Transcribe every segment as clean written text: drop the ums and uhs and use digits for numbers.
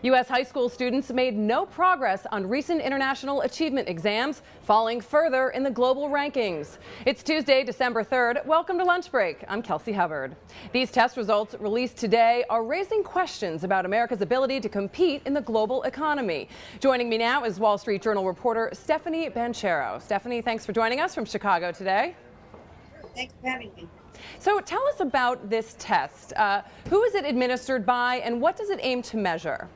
U.S. high school students made no progress on recent international achievement exams, falling further in the global rankings. It's Tuesday, December 3rd. Welcome to Lunch Break. I'm Kelsey Hubbard. These test results released today are raising questions about America's ability to compete in the global economy. Joining me now is Wall Street Journal reporter Stephanie Banchero. Stephanie, thanks for joining us from Chicago today. Thanks for having me. So tell us about this test. Who is it administered by, and what does it aim to measure?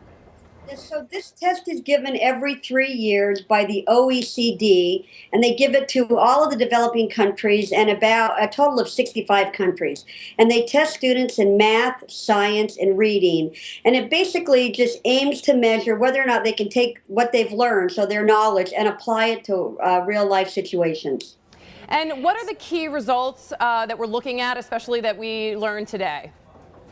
So this test is given every 3 years by the OECD, and they give it to all of the developing countries and about a total of 65 countries. And they test students in math, science, and reading. And it basically just aims to measure whether or not they can take what they've learned, so their knowledge, and apply it to real life situations. And what are the key results that we're looking at, especially that we learned today?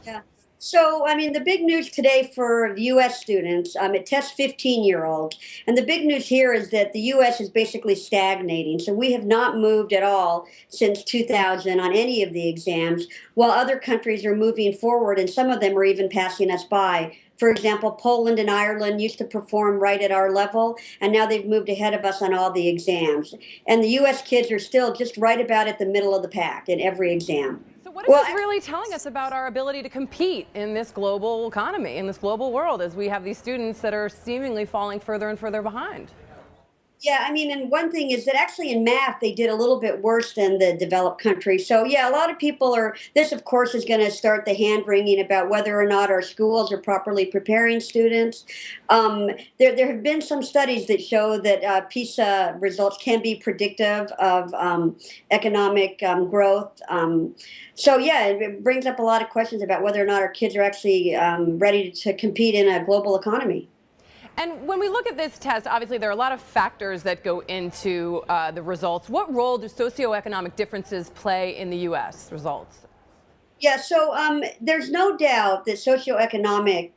Yeah. So, I mean, the big news today for U.S. students, it tests 15-year-olds. And the big news here is that the U.S. is basically stagnating. So we have not moved at all since 2000 on any of the exams, while other countries are moving forward, and some of them are even passing us by. For example, Poland and Ireland used to perform right at our level, and now they've moved ahead of us on all the exams. And the U.S. kids are still just right about at the middle of the pack in every exam. So what is this really telling us about our ability to compete in this global economy, in this global world, as we have these students that are seemingly falling further and further behind? Yeah, I mean, and one thing is that actually in math, they did a little bit worse than the developed countries. So, yeah, a lot of people are, this, of course, is going to start the hand-wringing about whether or not our schools are properly preparing students. There have been some studies that show that PISA results can be predictive of economic growth. So, yeah, it brings up a lot of questions about whether or not our kids are actually ready to compete in a global economy. And when we look at this test, obviously there are a lot of factors that go into the results. What role do socioeconomic differences play in the U.S. results? Yeah, so there's no doubt that socioeconomic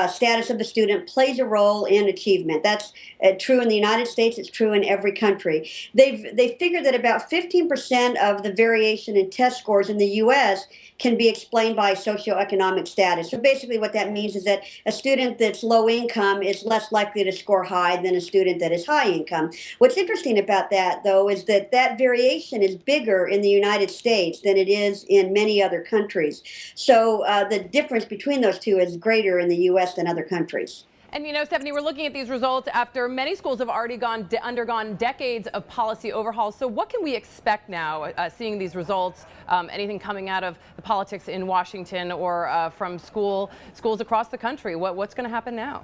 status of the student plays a role in achievement. That's true in the United States. It's true in every country. They figured that about 15% of the variation in test scores in the U.S. can be explained by socioeconomic status. So basically what that means is that a student that's low income is less likely to score high than a student that is high income. What's interesting about that, though, is that that variation is bigger in the United States than it is in many other countries. So the difference between those two is greater in the U.S. than other countries. And, you know, Stephanie, we're looking at these results after many schools have already undergone decades of policy overhauls. So what can we expect now, seeing these results, anything coming out of the politics in Washington or from schools across the country? What's going to happen now?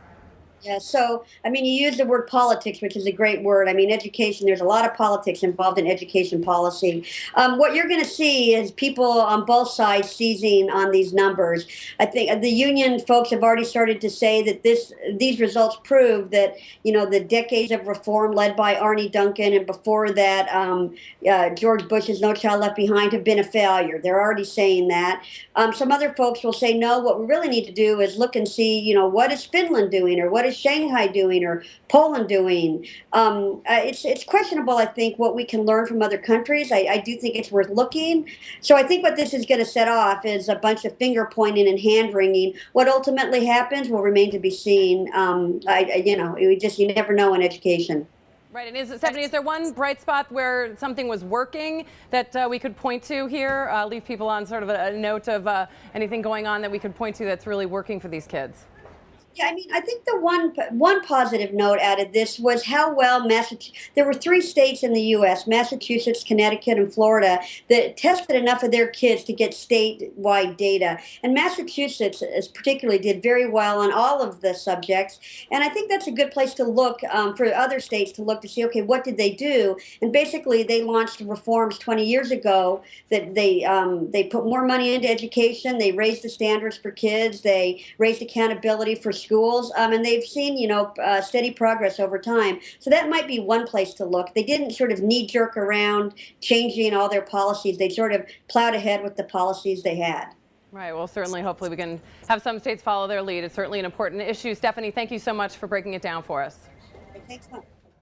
Yeah, so, I mean, you use the word politics, which is a great word. I mean, education, there's a lot of politics involved in education policy. What you're going to see is people on both sides seizing on these numbers. I think the union folks have already started to say that these results prove that, you know, the decades of reform led by Arne Duncan and before that George Bush's No Child Left Behind have been a failure. They're already saying that. Some other folks will say, no, what we really need to do is look and see, you know, what is Finland doing, or what is Shanghai doing, or Poland doing? It's questionable, I think, what we can learn from other countries. I do think it's worth looking. So I think what this is going to set off is a bunch of finger pointing and hand wringing. What ultimately happens will remain to be seen. You never know in education. Right, and Stephanie, is there one bright spot where something was working that we could point to here? Leave people on sort of a note of anything going on that we could point to that's really working for these kids? Yeah, I mean, I think the one positive note out of this was how well there were 3 states in the U.S., Massachusetts, Connecticut, and Florida, that tested enough of their kids to get statewide data. And Massachusetts particularly did very well on all of the subjects. And I think that's a good place to look for other states to look to see, okay, what did they do? And basically, they launched reforms 20 years ago that they put more money into education, they raised the standards for kids, they raised accountability for schools, and they've seen, you know, steady progress over time. So that might be one place to look. They didn't sort of knee-jerk around changing all their policies. They sort of plowed ahead with the policies they had. Right. Well, certainly, hopefully we can have some states follow their lead. It's certainly an important issue. Stephanie, thank you so much for breaking it down for us. Thanks.